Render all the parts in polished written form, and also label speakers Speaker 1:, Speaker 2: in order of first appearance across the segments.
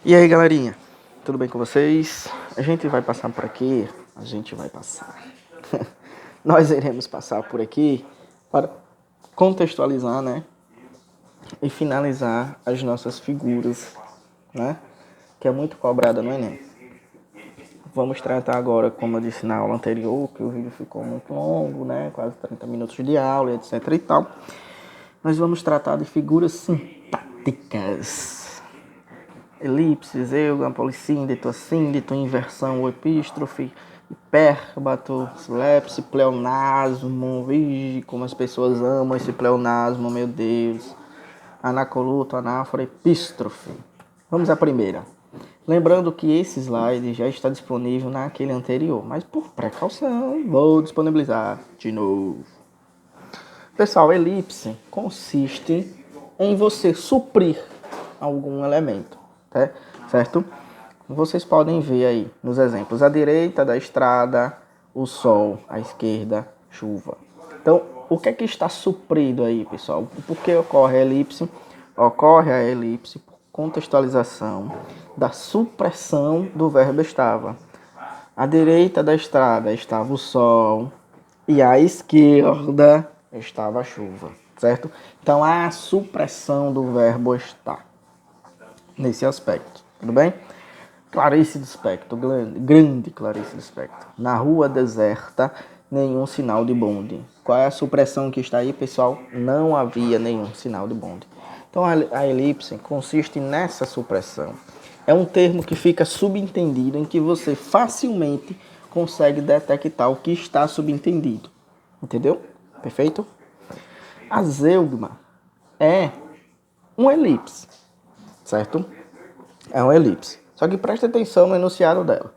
Speaker 1: E aí, galerinha, tudo bem com vocês? A gente vai passar por aqui, Nós iremos passar por aqui para contextualizar, né? E finalizar as nossas figuras, né? Que é muito cobrada no Enem. Vamos tratar agora, como eu disse na aula anterior, que o vídeo ficou muito longo, né? Quase 30 minutos de aula, etc e tal. Nós vamos tratar de figuras sintáticas. Elipse, zeuga, polissíndeto, assíndeto, inversão, o epístrofe, hipérbato, silepse, pleonasmo. Vige como as pessoas amam esse pleonasmo, meu Deus. Anacoluto, anáfora, epístrofe. Vamos à primeira. Lembrando que esse slide já está disponível naquele anterior, mas por precaução vou disponibilizar de novo. Pessoal, elipse consiste em você suprir algum elemento, tá? Certo? Vocês podem ver aí nos exemplos, à direita da estrada, o sol, à esquerda, chuva. Então, o que é que está suprido aí, pessoal? Por que ocorre a elipse? Ocorre a elipse por contextualização da supressão do verbo estava. À direita da estrada estava o sol e à esquerda estava a chuva, certo? Então, há a supressão do verbo estar nesse aspecto, tudo bem? Clarice Lispector, grande Clarice Lispector. Na rua deserta, nenhum sinal de bonde. Qual é a supressão que está aí, pessoal? Não havia nenhum sinal de bonde. Então, a elipse consiste nessa supressão. É um termo que fica subentendido, em que você facilmente consegue detectar o que está subentendido. Entendeu? Perfeito? A zeugma é uma elipse, certo? É uma elipse. Só que preste atenção no enunciado dela.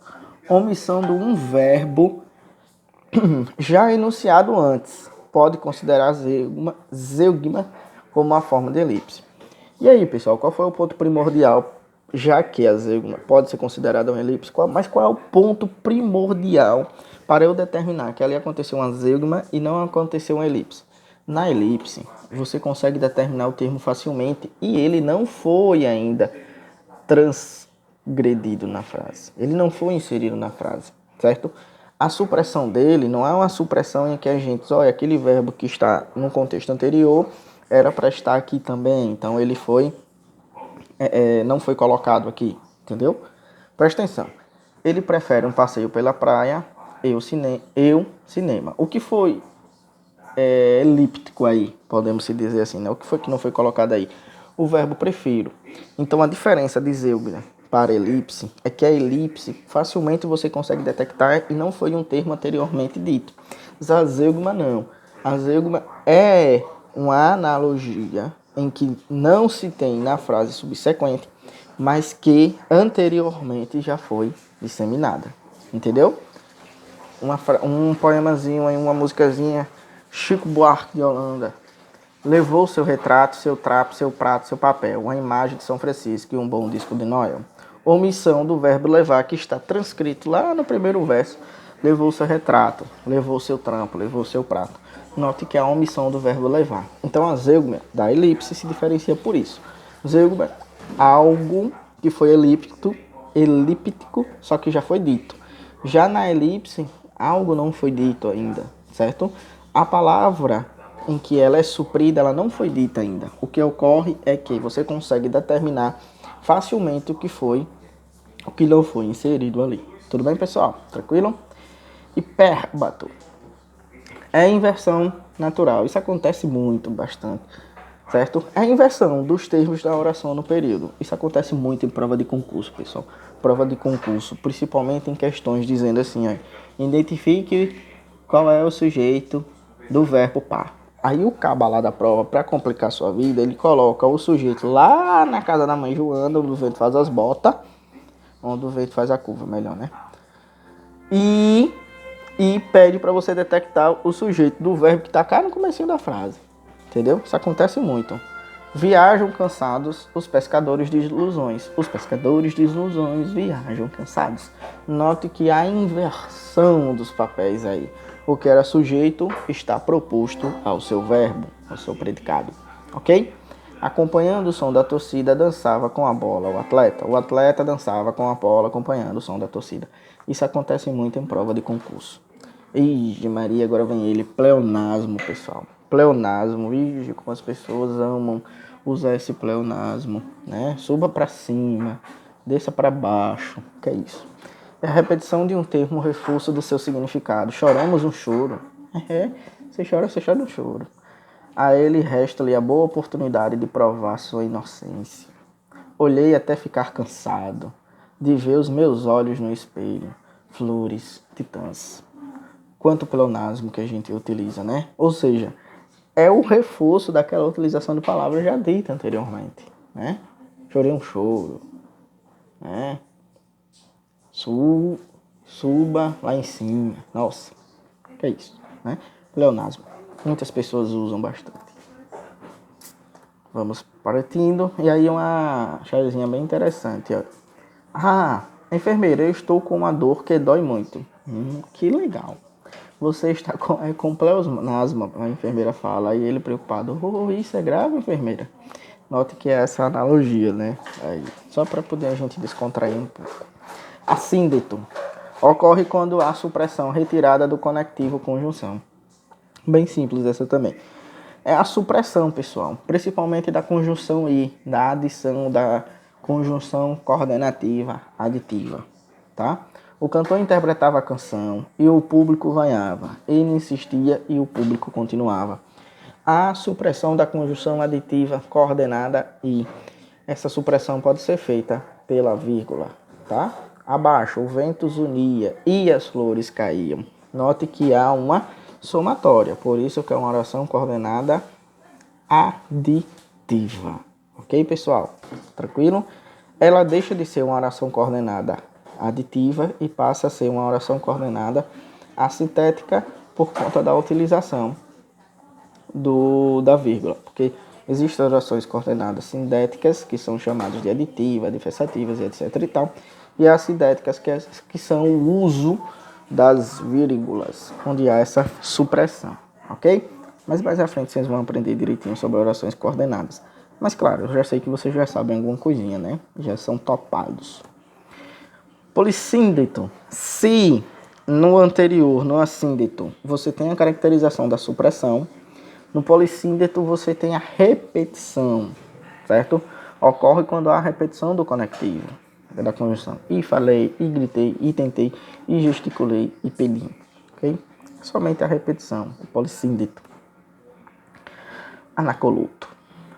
Speaker 1: Omissão de um verbo já enunciado antes. Pode considerar zeugma como uma forma de elipse. E aí, pessoal, qual foi o ponto primordial? Já que a zeugma pode ser considerada uma elipse, mas qual é o ponto primordial para eu determinar que ali aconteceu uma zeugma e não aconteceu uma elipse? Na elipse, você consegue determinar o termo facilmente e ele não foi ainda transgredido na frase. Ele não foi inserido na frase, certo? A supressão dele não é uma supressão em que a gente diz, olha, aquele verbo que está no contexto anterior era para estar aqui também, então ele foi não foi colocado aqui, entendeu? Presta atenção. Ele prefere um passeio pela praia, eu cinema. O que foi elíptico aí, podemos se dizer assim, né? O que foi que não foi colocado aí? O verbo prefiro. Então a diferença de zeugma para elipse é que a elipse facilmente você consegue detectar e não foi um termo anteriormente dito. A zeugma não. A zeugma é uma analogia em que não se tem na frase subsequente, mas que anteriormente já foi disseminada. Entendeu? Um poemazinho aí, uma musicazinha. Chico Buarque de Holanda levou seu retrato, seu trapo, seu prato, seu papel, uma imagem de São Francisco e um bom disco de Noel. Omissão do verbo levar, que está transcrito lá no primeiro verso. Levou seu retrato, levou seu trampo, levou seu prato. Note que é a omissão do verbo levar. Então a zeugma da elipse se diferencia por isso. Zeugma, algo que foi elíptico, só que já foi dito. Já na elipse, algo não foi dito ainda, certo? A palavra em que ela é suprida, ela não foi dita ainda. O que ocorre é que você consegue determinar facilmente o que não foi inserido ali. Tudo bem, pessoal? Tranquilo? Hipérbato é inversão natural. Isso acontece bastante, certo? É a inversão dos termos da oração no período. Isso acontece muito em prova de concurso, pessoal. Prova de concurso, principalmente em questões dizendo assim, ó, identifique qual é o sujeito do verbo par. Aí o caba lá da prova, para complicar sua vida, ele coloca o sujeito lá na casa da mãe Joana, onde o vento faz as botas, onde o vento faz a curva, melhor, né? E pede para você detectar o sujeito do verbo que está cá no comecinho da frase. Entendeu? Isso acontece muito. Viajam cansados os pescadores de ilusões. Os pescadores de ilusões viajam cansados. Note que há inversão dos papéis aí. O que era sujeito está proposto ao seu verbo, ao seu predicado. Ok? Acompanhando o som da torcida, dançava com a bola o atleta. O atleta dançava com a bola, acompanhando o som da torcida. Isso acontece muito em prova de concurso. Ixi, Maria, agora vem ele, pleonasmo, pessoal. Pleonasmo, ixi, como as pessoas amam usar esse pleonasmo, né? Suba para cima, desça para baixo, que é isso? É a repetição de um termo, reforço do seu significado. Choramos um choro. Você chora um choro. A ele resta-lhe a boa oportunidade de provar sua inocência. Olhei até ficar cansado de ver os meus olhos no espelho. Flores, titãs. Quanto pleonasmo que a gente utiliza, né? Ou seja, é o reforço daquela utilização de palavras já dita anteriormente, né? Chorei um choro, né? Suba lá em cima. Nossa, que é isso, né? Pleonasmo. Muitas pessoas usam bastante. Vamos partindo. E aí uma chavezinha bem interessante, ó. Enfermeira, eu estou com uma dor que dói muito. Que legal. Você está com pleonasmo, a enfermeira fala. E ele preocupado. Isso é grave, enfermeira? Note que é essa analogia, né? Aí, só para poder a gente descontrair um pouco. Assíndeto. Ocorre quando há supressão retirada do conectivo conjunção. Bem simples essa também. É a supressão, pessoal. Principalmente da conjunção I, da adição da conjunção coordenativa aditiva, tá? O cantor interpretava a canção e o público vaiava. Ele insistia e o público continuava. A supressão da conjunção aditiva coordenada I. Essa supressão pode ser feita pela vírgula, tá? Abaixo, o vento zunia e as flores caíam. Note que há uma somatória, por isso que é uma oração coordenada aditiva. Ok, pessoal? Tranquilo? Ela deixa de ser uma oração coordenada aditiva e passa a ser uma oração coordenada assintética por conta da utilização da vírgula, porque existem orações coordenadas sindéticas, que são chamadas de aditiva, adversativas e etc e tal, e as sindéticas, que são o uso das vírgulas, onde há essa supressão, ok? Mas mais à frente vocês vão aprender direitinho sobre orações coordenadas. Mas claro, eu já sei que vocês já sabem alguma coisinha, né? Já são topados. Polissíndeto. Se no anterior, no assíndeto, você tem a caracterização da supressão, no polissíndeto você tem a repetição, certo? Ocorre quando há a repetição do conectivo, da conjunção. E falei, e gritei, e tentei, e gesticulei, e pedi, ok? Somente a repetição, o polissíndeto. Anacoluto.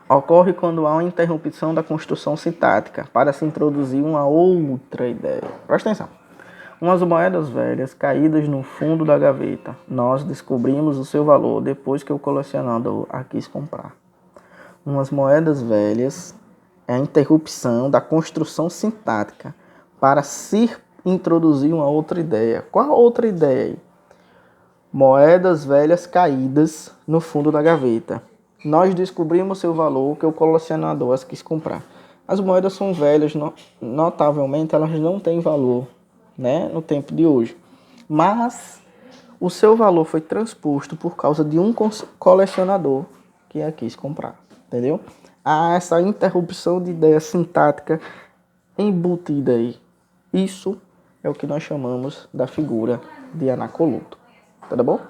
Speaker 1: Ocorre quando há uma interrupção da construção sintática para se introduzir uma outra ideia. Presta atenção. Umas moedas velhas caídas no fundo da gaveta. Nós descobrimos o seu valor depois que o colecionador a quis comprar. Umas moedas velhas é a interrupção da construção sintática para se introduzir uma outra ideia. Qual a outra ideia aí? Moedas velhas caídas no fundo da gaveta. Nós descobrimos seu valor que o colecionador as quis comprar. As moedas são velhas, notavelmente elas não têm valor, né, no tempo de hoje. Mas o seu valor foi transposto por causa de um colecionador que a quis comprar, entendeu? Há essa interrupção de ideia sintática embutida aí. Isso é o que nós chamamos da figura de Anacoluto. Tá bom?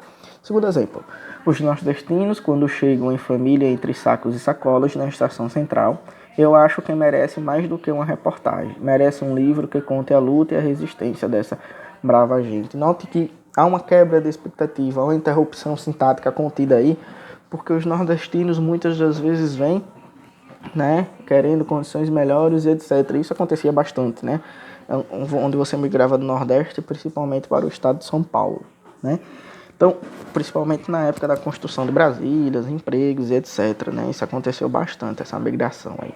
Speaker 1: Segundo exemplo. Os nordestinos, quando chegam em família entre sacos e sacolas na estação central, eu acho que merece mais do que uma reportagem. Merece um livro que conte a luta e a resistência dessa brava gente. Note que há uma quebra de expectativa, há uma interrupção sintática contida aí, porque os nordestinos muitas das vezes vêm, né, querendo condições melhores e etc. Isso acontecia bastante, né? Onde você migrava do Nordeste, principalmente para o estado de São Paulo, né? Então, principalmente na época da construção de Brasília, empregos e etc, né? Isso aconteceu bastante, essa migração aí.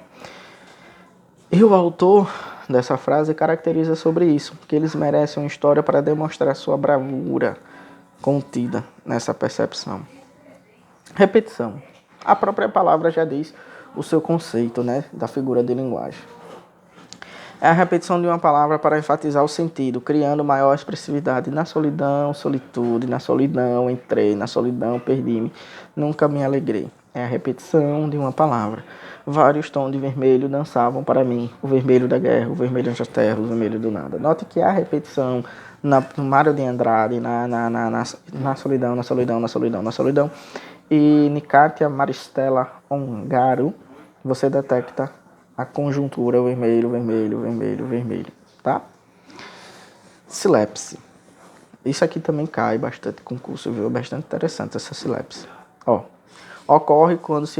Speaker 1: E o autor dessa frase caracteriza sobre isso, que eles merecem uma história para demonstrar sua bravura contida nessa percepção. Repetição. A própria palavra já diz o seu conceito, né, da figura de linguagem. É a repetição de uma palavra para enfatizar o sentido, criando maior expressividade. Na solidão, solitude, na solidão, entrei, na solidão, perdi-me, nunca me alegrei. É a repetição de uma palavra. Vários tons de vermelho dançavam para mim. O vermelho da guerra, o vermelho das terras, o vermelho do nada. Note que há repetição no Mário de Andrade, na solidão, na solidão, na solidão, na solidão. E Nikátia Maristela Ongaro, você detecta a conjuntura vermelho, vermelho, vermelho, vermelho, tá? Silepse. Isso aqui também cai bastante concurso, viu? Bastante interessante essa silepse. Ó, ocorre quando se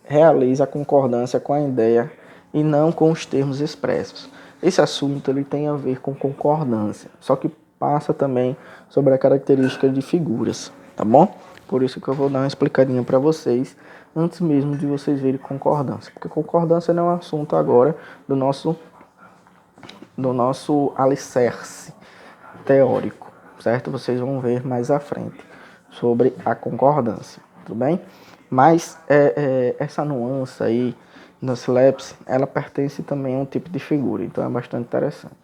Speaker 1: realiza a concordância com a ideia e não com os termos expressos. Esse assunto ele tem a ver com concordância, só que passa também sobre a característica de figuras, tá bom? Por isso que eu vou dar uma explicadinha para vocês antes mesmo de vocês verem concordância, porque concordância não é um assunto agora do nosso alicerce teórico, certo? Vocês vão ver mais à frente sobre a concordância, tudo bem? Mas essa nuance aí da silepse, ela pertence também a um tipo de figura, então é bastante interessante.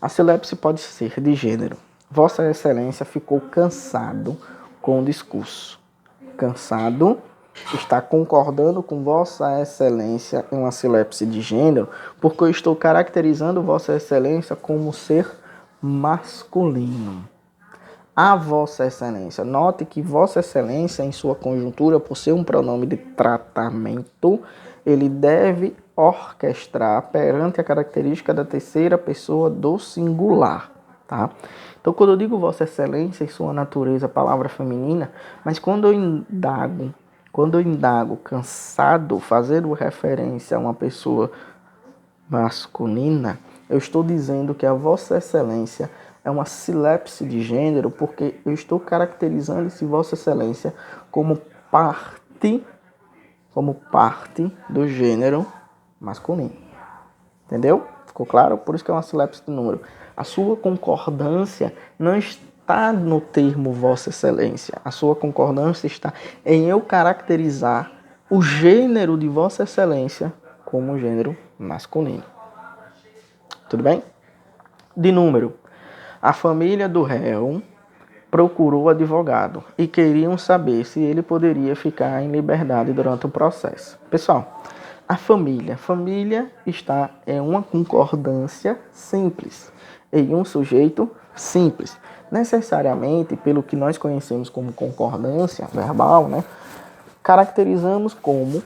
Speaker 1: A silepse pode ser de gênero: Vossa Excelência ficou cansado com o discurso. Cansado, está concordando com Vossa Excelência em uma silepse de gênero, porque eu estou caracterizando Vossa Excelência como ser masculino. A Vossa Excelência. Note que Vossa Excelência, em sua conjuntura, por ser um pronome de tratamento, ele deve orquestrar perante a característica da terceira pessoa do singular, tá? Então, quando eu digo Vossa Excelência, em sua natureza, palavra feminina, mas quando eu indago cansado, fazendo referência a uma pessoa masculina, eu estou dizendo que a Vossa Excelência é uma silepse de gênero, porque eu estou caracterizando esse Vossa Excelência como parte do gênero masculino. Entendeu? Ficou claro? Por isso que é uma silepse de número. A sua concordância não está no termo Vossa Excelência. A sua concordância está em eu caracterizar o gênero de Vossa Excelência como gênero masculino. Tudo bem? De número. A família do réu procurou o advogado e queriam saber se ele poderia ficar em liberdade durante o processo. Pessoal, a família está em uma concordância simples, em um sujeito simples. Necessariamente, pelo que nós conhecemos como concordância verbal, né, caracterizamos como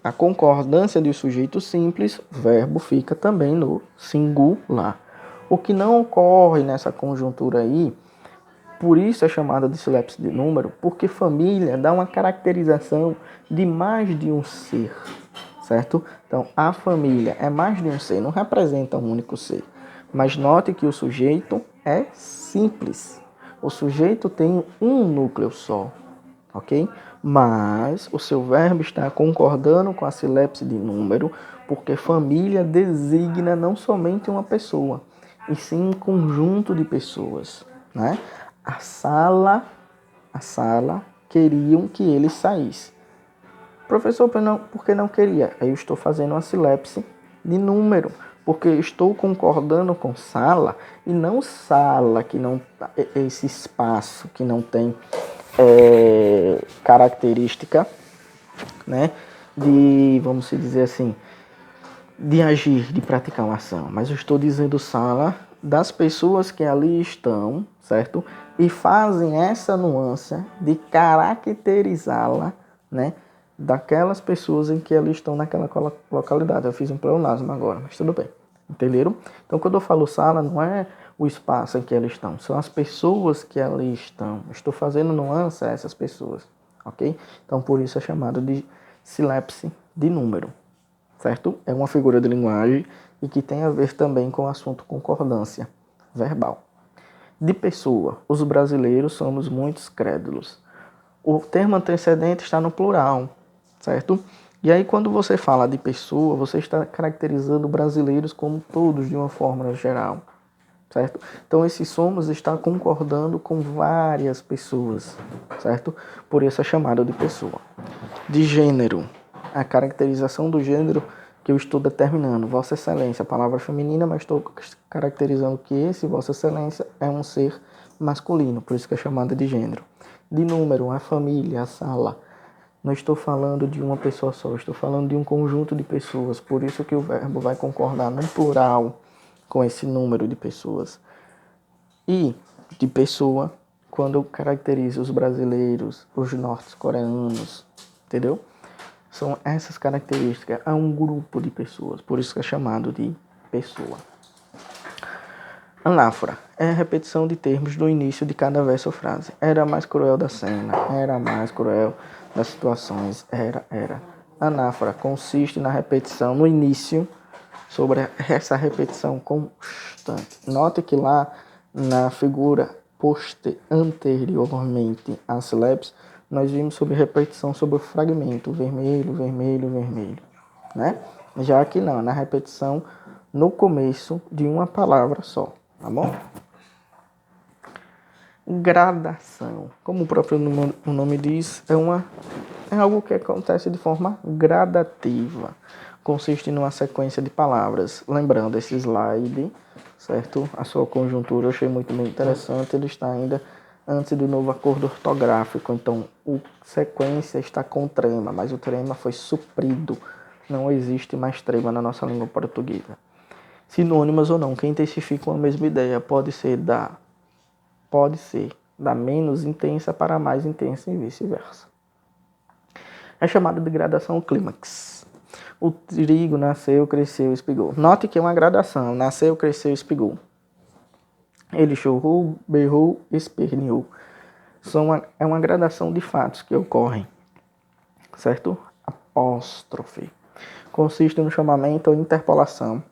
Speaker 1: a concordância de sujeito simples, verbo fica também no singular. O que não ocorre nessa conjuntura aí, por isso é chamada de silepse de número, porque família dá uma caracterização de mais de um ser, certo? Então, a família é mais de um ser, não representa um único ser. Mas note que o sujeito é simples. O sujeito tem um núcleo só, ok? Mas o seu verbo está concordando com a silepse de número, porque família designa não somente uma pessoa, e sim um conjunto de pessoas, né? A sala queriam que ele saísse. Professor, por que não queria? Aí eu estou fazendo uma silepse de número, porque eu estou concordando com sala e não sala, que não esse espaço que não tem característica, né, de, vamos dizer assim, de agir, de praticar uma ação. Mas eu estou dizendo sala das pessoas que ali estão, certo? E fazem essa nuance de caracterizá-la, né, daquelas pessoas em que elas estão naquela localidade. Eu fiz um pleonasmo agora, mas tudo bem. Entenderam? Então, quando eu falo sala, não é o espaço em que elas estão, são as pessoas que ali estão. Eu estou fazendo nuance a essas pessoas, ok? Então, por isso é chamado de silepse de número, certo? É uma figura de linguagem e que tem a ver também com o assunto concordância verbal. De pessoa, os brasileiros somos muitos crédulos. O termo antecedente está no plural, certo? E aí, quando você fala de pessoa, você está caracterizando brasileiros como todos, de uma forma geral, certo? Então, esse somos está concordando com várias pessoas, certo? Por isso é chamado de pessoa. De gênero, a caracterização do gênero que eu estou determinando. Vossa Excelência, palavra feminina, mas estou caracterizando que esse Vossa Excelência é um ser masculino, por isso que é chamada de gênero. De número, a família, a sala. Não estou falando de uma pessoa só, estou falando de um conjunto de pessoas. Por isso que o verbo vai concordar no plural com esse número de pessoas. E de pessoa, quando caracteriza os brasileiros, os norte-coreanos, entendeu? São essas características. É um grupo de pessoas, por isso que é chamado de pessoa. Anáfora é a repetição de termos do início de cada verso ou frase. Era mais cruel da cena, era mais cruel das situações, era. Anáfora consiste na repetição no início, sobre essa repetição constante. Note que lá na figura anteriormente às sílabes, nós vimos sobre repetição sobre o fragmento, vermelho, vermelho, vermelho, né? Já aqui não, na repetição no começo de uma palavra só. Tá bom? Gradação. Como o próprio nome diz, é algo que acontece de forma gradativa. Consiste numa sequência de palavras. Lembrando, esse slide, certo? A sua conjuntura eu achei muito bem interessante. Ele está ainda antes do novo acordo ortográfico. Então, a sequência está com trema, mas o trema foi suprido. Não existe mais trema na nossa língua portuguesa. Sinônimas ou não, que intensificam a mesma ideia. Pode ser da menos intensa para a mais intensa e vice-versa. É chamada de gradação clímax. O trigo nasceu, cresceu, espigou. Note que é uma gradação. Nasceu, cresceu, espigou. Ele chorou, berrou, esperneou. É uma gradação de fatos que ocorrem. Certo? Apóstrofe. Consiste no chamamento ou interpolação.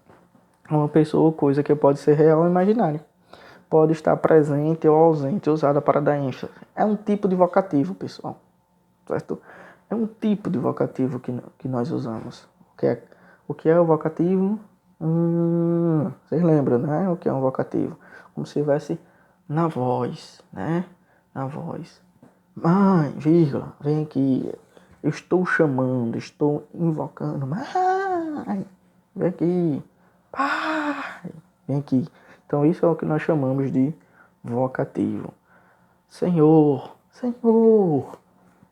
Speaker 1: Uma pessoa ou coisa que pode ser real ou imaginária. Pode estar presente ou ausente, usada para dar ênfase. É um tipo de vocativo, pessoal. Certo? É um tipo de vocativo que nós usamos. O que é o vocativo? Vocês lembram, né? O que é um vocativo? Como se estivesse na voz, né? Na voz. Mãe, vírgula, vem aqui. Eu estou chamando, estou invocando. Mãe, vem aqui. Pai, vem aqui. Então isso é o que nós chamamos de vocativo. Senhor, Senhor,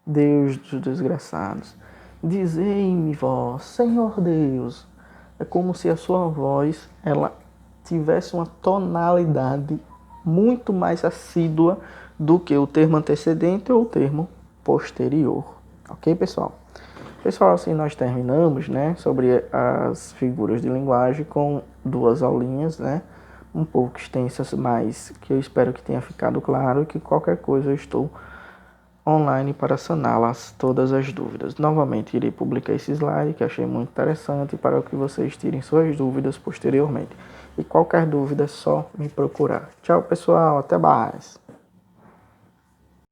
Speaker 1: Deus dos desgraçados, dizei-me vós, Senhor Deus. É como se a sua voz ela tivesse uma tonalidade muito mais assídua do que o termo antecedente ou o termo posterior. Ok, pessoal? Pessoal, assim nós terminamos, né, sobre as figuras de linguagem com 2 aulinhas, né, um pouco extensas, mas que eu espero que tenha ficado claro e que qualquer coisa eu estou online para saná-las todas as dúvidas. Novamente irei publicar esse slide que achei muito interessante para que vocês tirem suas dúvidas posteriormente. E qualquer dúvida é só me procurar. Tchau, pessoal, até mais.